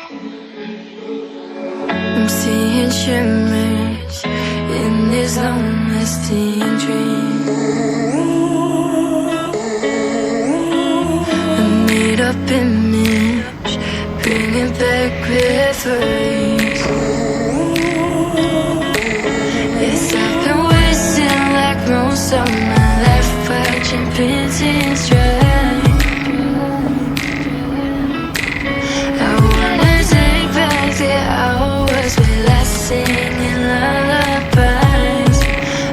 I'm seeing shimmers in these long-lasting dreams. A made-up image, bringing back memories. Yes, I've been wasting like most of my life, watching paintings dry. I wanna take back the hours we last singing lullabies,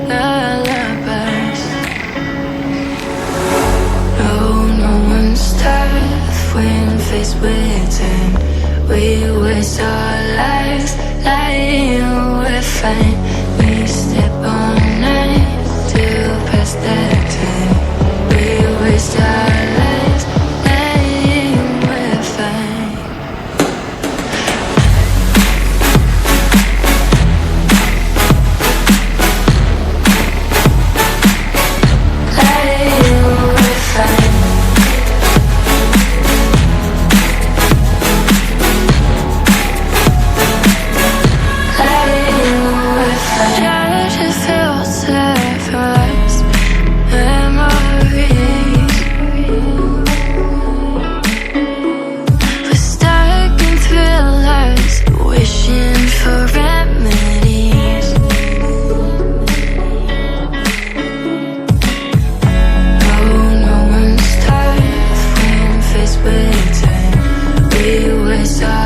lullabies. No one's tough when faced with time. We waste our lives lying we're fine. We step on night to pass that time. We waste our lives lying we're fine. Lying we're fine. With time, we waste our